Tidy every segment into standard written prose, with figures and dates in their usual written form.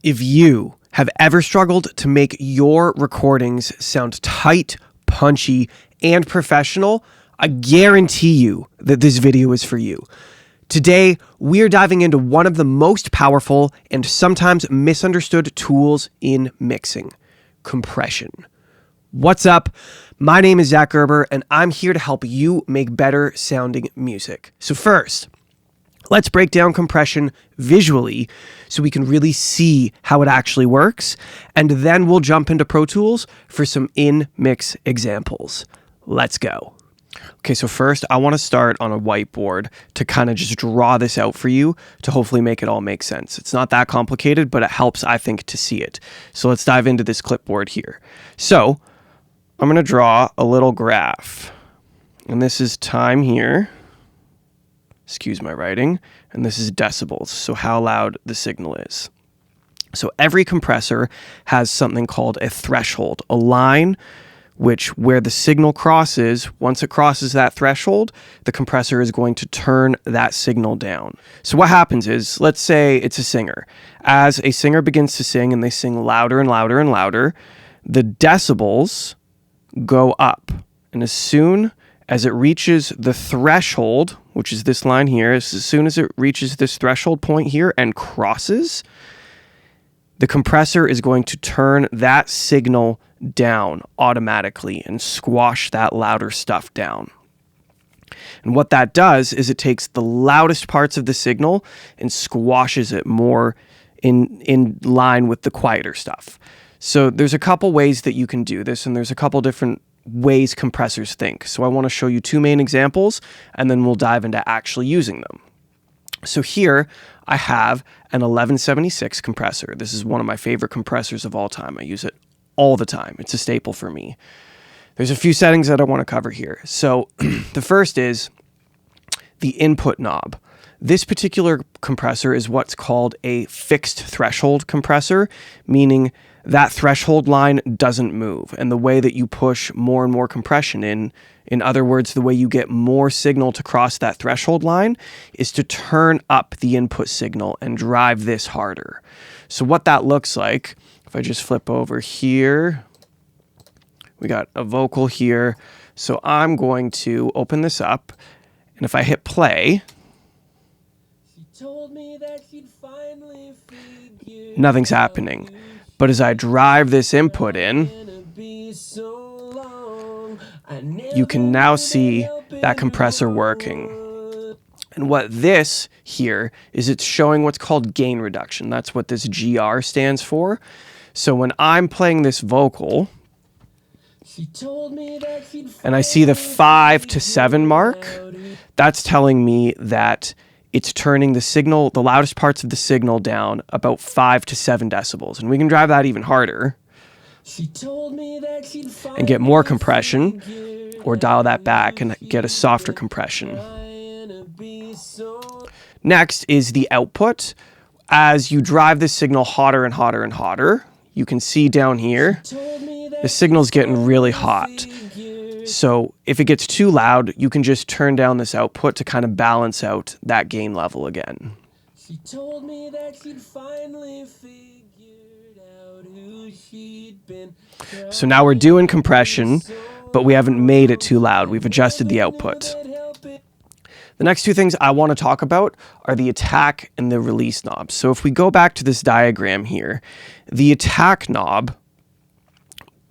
If you have ever struggled to make your recordings sound tight, punchy, and professional, I guarantee you that this video is for you. Today, we're diving into one of the most powerful and sometimes misunderstood tools in mixing: compression. What's up? My name is Zach Gerber, and I'm here to help you make better sounding music. So first, let's break down compression visually so we can really see how it actually works, and then we'll jump into Pro Tools for some in-mix examples. Let's go. Okay, so first I want to start on a whiteboard to kind of just draw this out for you to hopefully make it all make sense. It's not that complicated, but it helps, I think, to see it. So let's dive into this clipboard here. So I'm going to draw a little graph, and this is time here. Excuse my writing, and this is decibels, so how loud the signal is. So every compressor has something called a threshold, a line where the signal crosses. Once it crosses that threshold, the compressor is going to turn that signal down. So what happens is, let's say it's a singer. As a singer begins to sing and they sing louder and louder and louder, the decibels go up. And as soon as it reaches the threshold, which is this line here, as soon as it reaches this threshold point here and crosses, the compressor is going to turn that signal down automatically and squash that louder stuff down. And what that does is it takes the loudest parts of the signal and squashes it more in line with the quieter stuff. So there's a couple ways that you can do this, and there's a couple different ways compressors think. So I want to show you two main examples, and then we'll dive into actually using them. So here I have an 1176 compressor. This is one of my favorite compressors of all time. I use it all the time. It's a staple for me. There's a few settings that I want to cover here. So the first is the input knob. This particular compressor is what's called a fixed threshold compressor, meaning that threshold line doesn't move. And the way that you push more and more compression in other words, the way you get more signal to cross that threshold line, is to turn up the input signal and drive this harder. So what that looks like, if I just flip over here, we got a vocal here. So I'm going to open this up, and if I hit play, nothing's happening. But as I drive this input in, you can now see that compressor working. And what this here is, it's showing what's called gain reduction. That's what this GR stands for. So when I'm playing this vocal, and I see the 5 to 7 mark, that's telling me that it's turning the signal, the loudest parts of the signal, down about 5 to 7 decibels. And we can drive that even harder and get more compression, or dial that back and get a softer compression. Next is the output. As you drive this signal hotter and hotter and hotter, you can see down here, the signal's getting really hot. So if it gets too loud, you can just turn down this output to kind of balance out that gain level again. She told me that she'd finally figured out who she'd been. So now we're doing compression, but we haven't made it too loud. We've adjusted the output. The next two things I want to talk about are the attack and the release knob. So if we go back to this diagram here, the attack knob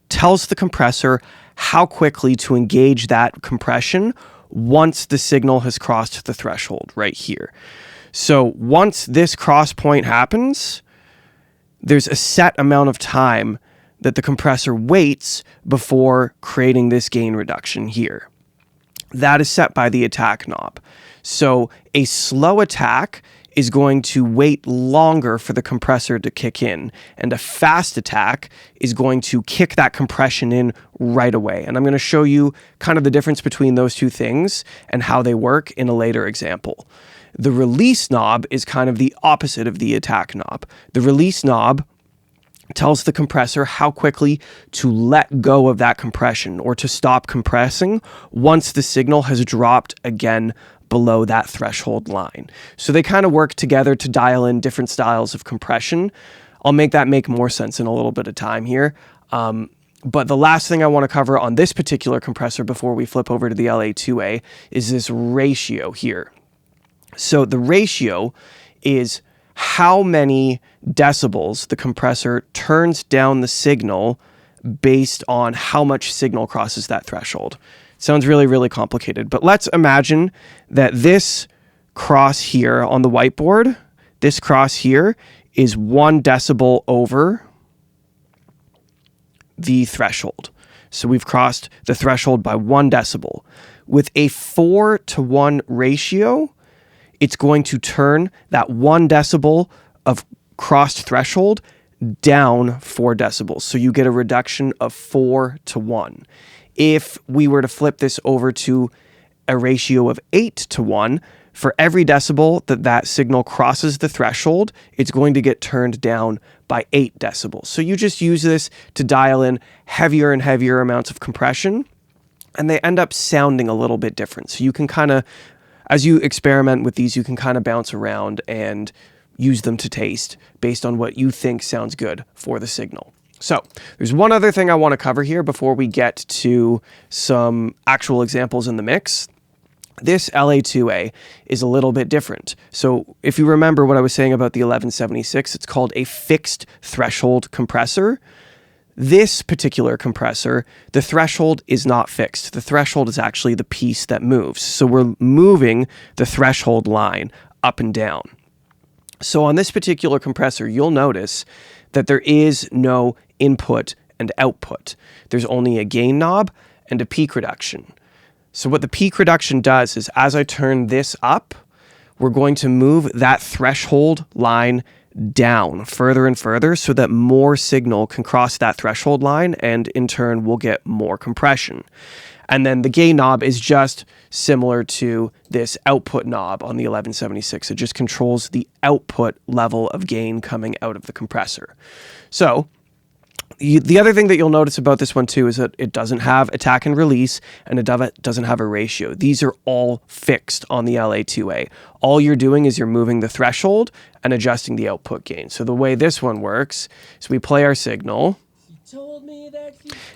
tells the compressor how quickly to engage that compression once the signal has crossed the threshold right here. So once this cross point happens, there's a set amount of time that the compressor waits before creating this gain reduction here. That is set by the attack knob. So a slow attack is going to wait longer for the compressor to kick in, and a fast attack is going to kick that compression in right away. And I'm going to show you kind of the difference between those two things and how they work in a later example. The release knob is kind of the opposite of the attack knob. The release knob tells the compressor how quickly to let go of that compression, or to stop compressing once the signal has dropped again below that threshold line. So they kind of work together to dial in different styles of compression. I'll make that make more sense in a little bit of time here. But the last thing I want to cover on this particular compressor before we flip over to the LA2A is this ratio here. So the ratio is how many decibels the compressor turns down the signal based on how much signal crosses that threshold. Sounds really, really complicated, but let's imagine that this cross here on the whiteboard, this cross here is 1 decibel over the threshold. So we've crossed the threshold by 1 decibel. With a 4-to-1 ratio, it's going to turn that 1 decibel of crossed threshold down 4 decibels. So you get a reduction of 4-to-1. If we were to flip this over to a ratio of 8-to-1, for every decibel that signal crosses the threshold, it's going to get turned down by 8 decibels. So you just use this to dial in heavier and heavier amounts of compression, and they end up sounding a little bit different. So you can kind of, as you experiment with these, you can kind of bounce around and use them to taste based on what you think sounds good for the signal. So there's one other thing I want to cover here before we get to some actual examples in the mix. This LA2A is a little bit different. So if you remember what I was saying about the 1176, it's called a fixed threshold compressor. This particular compressor, the threshold is not fixed. The threshold is actually the piece that moves. So we're moving the threshold line up and down. So on this particular compressor, you'll notice that there is no input and output. There's only a gain knob and a peak reduction. So what the peak reduction does is as I turn this up, we're going to move that threshold line down further and further so that more signal can cross that threshold line, and in turn we'll get more compression. And then the gain knob is just similar to this output knob on the 1176. It just controls the output level of gain coming out of the compressor. So the other thing that you'll notice about this one too is that it doesn't have attack and release, and it doesn't have a ratio. These are all fixed on the LA2A. All you're doing is you're moving the threshold and adjusting the output gain. So the way this one works is we play our signal,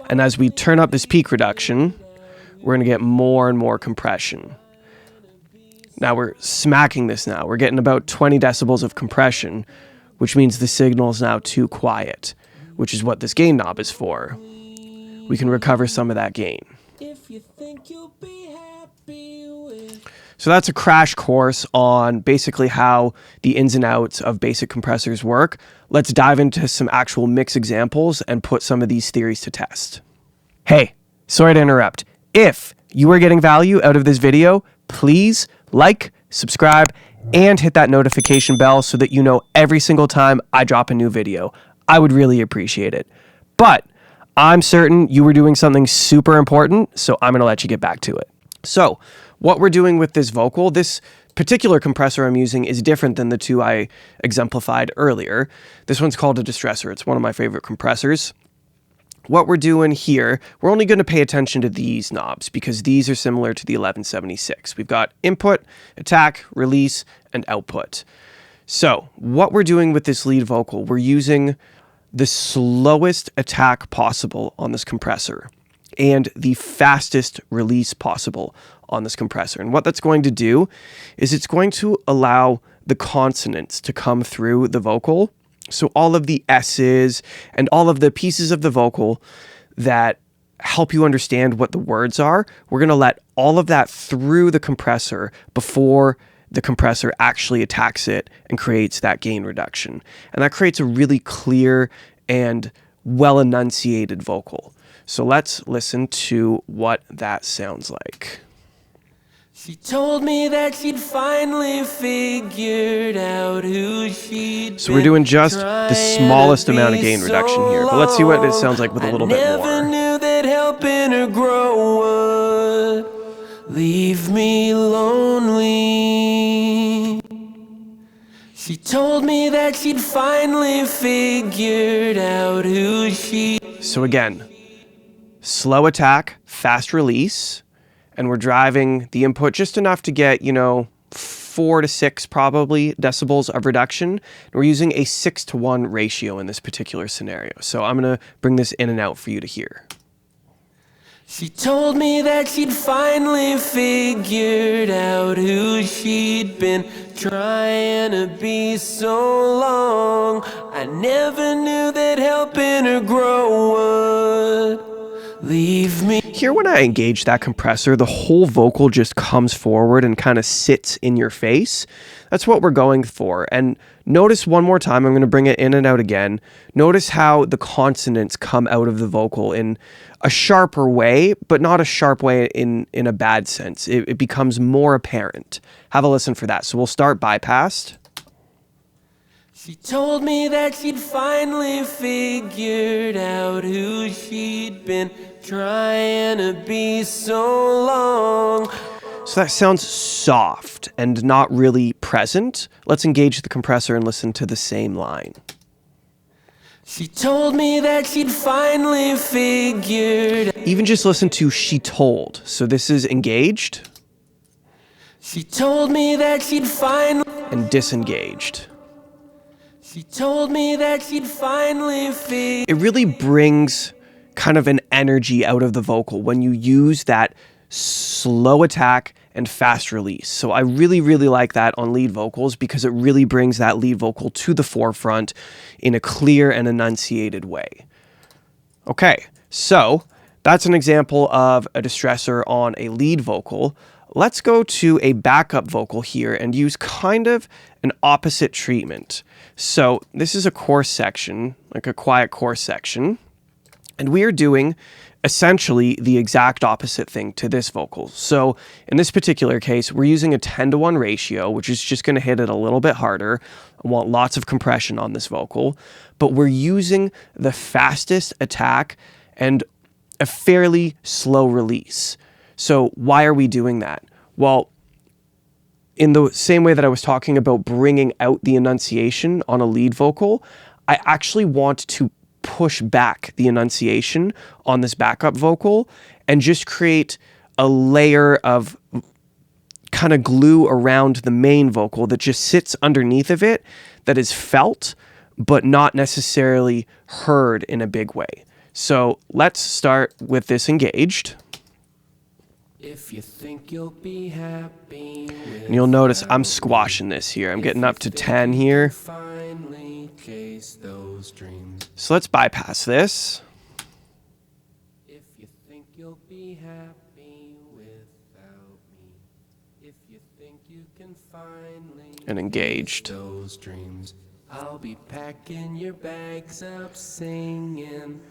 and as we turn up this peak reduction, we're going to get more and more compression. Now we're smacking this now. We're getting about 20 decibels of compression, which means the signal is now too quiet, which is what this gain knob is for. We can recover some of that gain. So that's a crash course on basically how the ins and outs of basic compressors work. Let's dive into some actual mix examples and put some of these theories to test. Hey, sorry to interrupt. If you are getting value out of this video, please like, subscribe, and hit that notification bell so that you know every single time I drop a new video. I would really appreciate it. But I'm certain you were doing something super important, so I'm going to let you get back to it. So what we're doing with this vocal, this particular compressor I'm using is different than the two I exemplified earlier. This one's called a distressor. It's one of my favorite compressors. What we're doing here, we're only going to pay attention to these knobs because these are similar to the 1176. We've got input, attack, release, and output. So what we're doing with this lead vocal, we're using the slowest attack possible on this compressor and the fastest release possible on this compressor. And what that's going to do is it's going to allow the consonants to come through the vocal. So all of the S's and all of the pieces of the vocal that help you understand what the words are, we're going to let all of that through the compressor before the compressor actually attacks it and creates that gain reduction. And that creates a really clear and well-enunciated vocal. So let's listen to what that sounds like. She told me that she'd finally figured out who she'd So we're doing just the smallest amount of gain reduction here, but let's see what it sounds like with a little bit more. I never knew that helping her grow would leave me lonely. She told me that she'd finally figured out who she... So again, slow attack, fast release, and we're driving the input just enough to get, 4 4 to 6 probably decibels of reduction. And we're using a 6-to-1 ratio in this particular scenario. So I'm going to bring this in and out for you to hear. She told me that she'd finally figured out who she'd been trying to be so long. I never knew that helping her grow would leave me. Here, when I engage that compressor, the whole vocal just comes forward and kind of sits in your face. That's what we're going for. And notice one more time, I'm going to bring it in and out again. Notice how the consonants come out of the vocal in a sharper way, but not a sharp way in a bad sense. It becomes more apparent. Have a listen for that. So we'll start bypassed. She told me that she'd finally figured out who she'd been trying to be so long. So that sounds soft and not really present. Let's engage the compressor and listen to the same line. She told me that she'd finally figured. Even just listen to she told. So this is engaged. She told me that she'd finally. And disengaged. She told me that she'd finally figured. It really brings kind of an energy out of the vocal when you use that slow attack and fast release. So I really, really like that on lead vocals because it really brings that lead vocal to the forefront in a clear and enunciated way. Okay, so that's an example of a distressor on a lead vocal. Let's go to a backup vocal here and use kind of an opposite treatment. So this is a chorus section, like a quiet chorus section, and we are doing essentially the exact opposite thing to this vocal. So in this particular case, we're using a 10-to-1 ratio, which is just going to hit it a little bit harder. I want lots of compression on this vocal, but we're using the fastest attack and a fairly slow release. So why are we doing that? Well, in the same way that I was talking about bringing out the enunciation on a lead vocal, I actually want to push back the enunciation on this backup vocal and just create a layer of kind of glue around the main vocal that just sits underneath of it, that is felt, but not necessarily heard in a big way. So let's start with this engaged. If you think you'll be happy, and you'll notice I'm squashing this here. I'm getting up to 10 here. So let's bypass this. If you think you'll be happy without me, if you think you can finally and engaged. those dreams, I'll be packing your bags up singing.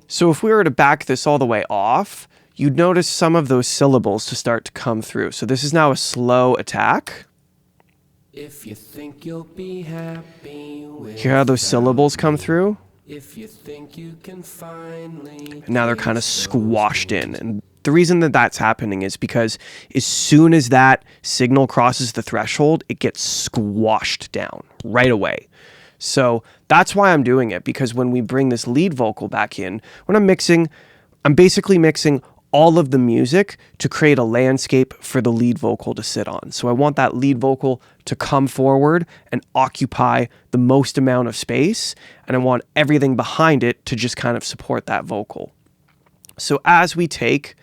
So if we were to back this all the way off, you'd notice some of those syllables to start to come through. So this is now a slow attack. If you think you'll be happy with Hear how those syllables come through? if you think you can finally And now they're kind of squashed in. And the reason that that's happening is because as soon as that signal crosses the threshold, it gets squashed down right away. So that's why I'm doing it, because when we bring this lead vocal back in, when I'm basically mixing all of the music to create a landscape for the lead vocal to sit on. So I want that lead vocal to come forward and occupy the most amount of space, and I want everything behind it to just kind of support that vocal. So as we take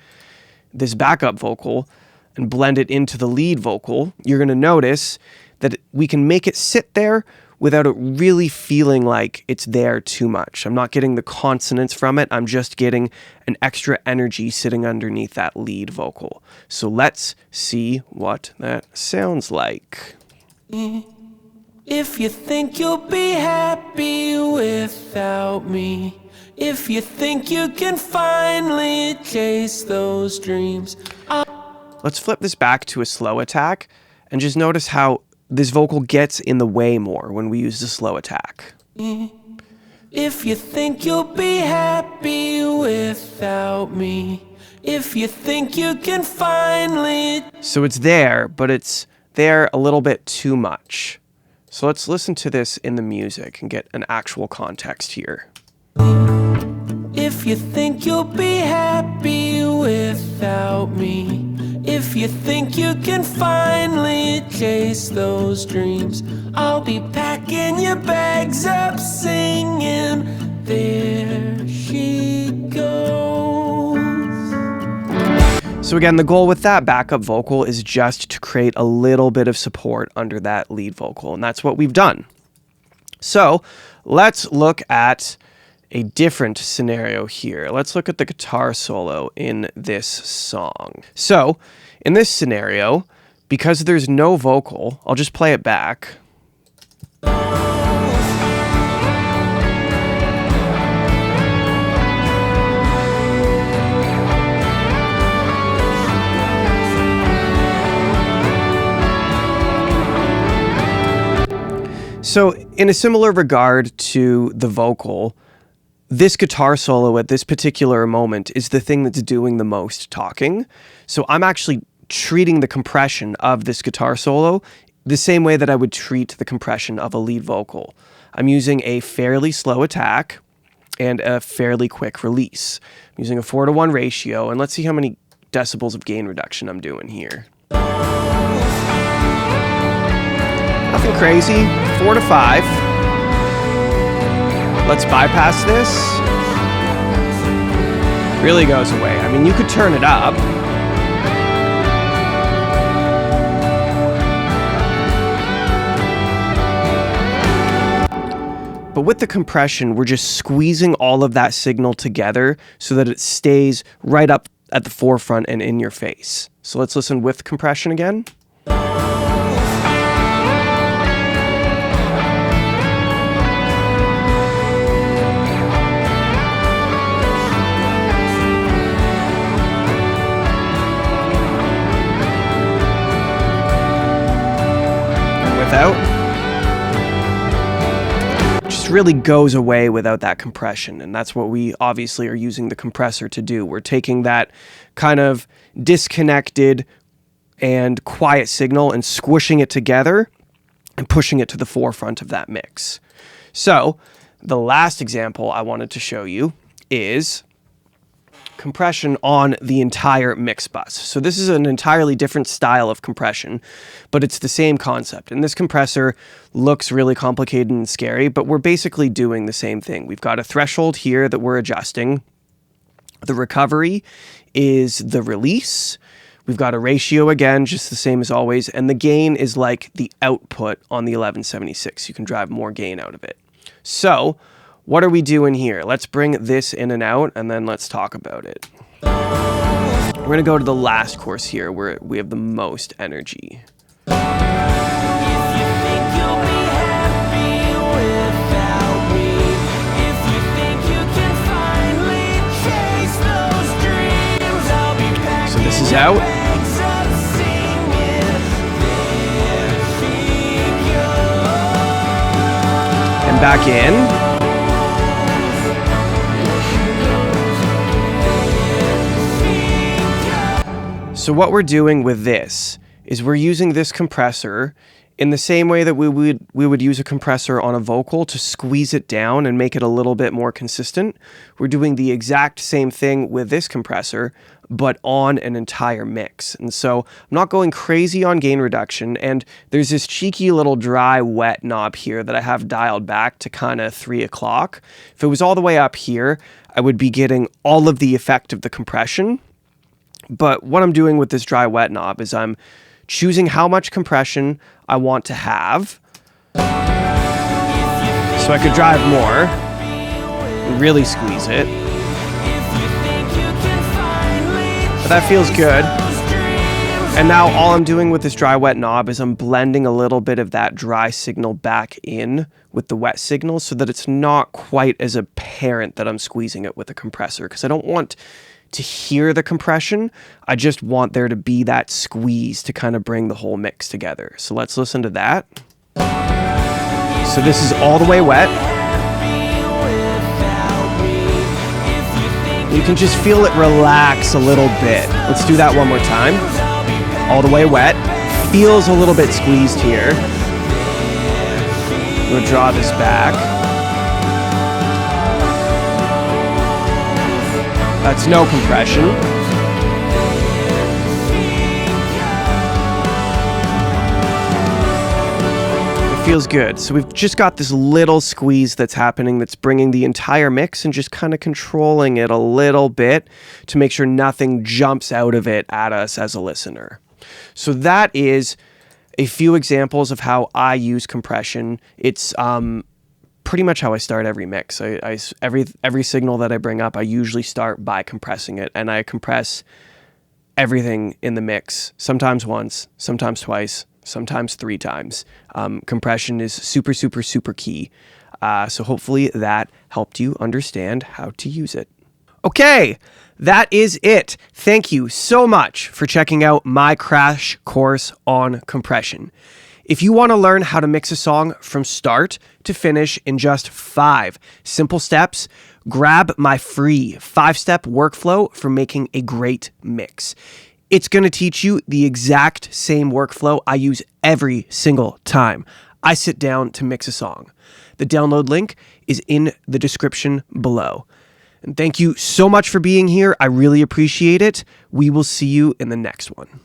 this backup vocal and blend it into the lead vocal, you're going to notice that we can make it sit there without it really feeling like it's there too much. I'm not getting the consonants from it. I'm just getting an extra energy sitting underneath that lead vocal. So let's see what that sounds like. If you think you'll be happy without me, if you think you can finally chase those dreams. Let's flip this back to a slow attack and just notice how this vocal gets in the way more when we use the slow attack. If you think you'll be happy without me, if you think you can finally. So it's there, but it's there a little bit too much. So let's listen to this in the music and get an actual context here. If you think you'll be happy without me, If you think you can finally chase those dreams, I'll be packing your bags up, singing, there she goes. So again, the goal with that backup vocal is just to create a little bit of support under that lead vocal, and that's what we've done. So let's look at a different scenario here. Let's look at the guitar solo in this song. So in this scenario, because there's no vocal, I'll just play it back. So in a similar regard to the vocal, this guitar solo at this particular moment is the thing that's doing the most talking. So I'm actually treating the compression of this guitar solo the same way that I would treat the compression of a lead vocal. I'm using a fairly slow attack and a fairly quick release. I'm using a 4:1 ratio, and let's see how many decibels of gain reduction I'm doing here. Nothing crazy, 4 to 5. Let's bypass this. Really goes away. I mean, you could turn it up. But with the compression, we're just squeezing all of that signal together so that it stays right up at the forefront and in your face. So let's listen with compression again. Without. Just really goes away without that compression, and that's what we obviously are using the compressor to do. We're taking that kind of disconnected and quiet signal and squishing it together and pushing it to the forefront of that mix. So the last example I wanted to show you is compression on the entire mix bus. So this is an entirely different style of compression, but it's the same concept. And this compressor looks really complicated and scary, but we're basically doing the same thing. We've got a threshold here that we're adjusting. The recovery is the release. We've got a ratio again, just the same as always. And the gain is like the output on the 1176. You can drive more gain out of it. So what are we doing here? Let's bring this in and out, and then let's talk about it. We're going to go to the last course here, where we have the most energy. So this is out. And back in. So what we're doing with this is we're using this compressor in the same way that we would use a compressor on a vocal to squeeze it down and make it a little bit more consistent. We're doing the exact same thing with this compressor, but on an entire mix. And so I'm not going crazy on gain reduction, and there's this cheeky little dry wet knob here that I have dialed back to kind of 3 o'clock. If it was all the way up here, I would be getting all of the effect of the compression. But what I'm doing with this dry wet knob is I'm choosing how much compression I want to have. So I could drive more and really squeeze it. But that feels good. And now all I'm doing with this dry wet knob is I'm blending a little bit of that dry signal back in with the wet signal so that it's not quite as apparent that I'm squeezing it with a compressor, because I don't want to hear the compression. I just want there to be that squeeze to kind of bring the whole mix together. So let's listen to that. So this is all the way wet. You can just feel it relax a little bit. Let's do that one more time. All the way wet. Feels a little bit squeezed here. I'm going to draw this back. That's no compression. feels good. So we've just got this little squeeze that's happening that's bringing the entire mix and just kind of controlling it a little bit to make sure nothing jumps out of it at us as a listener. So that is a few examples of how I use compression. It's pretty much how I start every mix. Every signal that I bring up, I usually start by compressing it, and I compress everything in the mix, sometimes once, sometimes twice, sometimes 3 times. Compression is super, super, super key. So hopefully that helped you understand how to use it. Okay, that is it. Thank you so much for checking out my crash course on compression. If you want to learn how to mix a song from start to finish in just 5 simple steps, grab my free 5-step workflow for making a great mix. It's going to teach you the exact same workflow I use every single time I sit down to mix a song. The download link is in the description below. And thank you so much for being here. I really appreciate it. We will see you in the next one.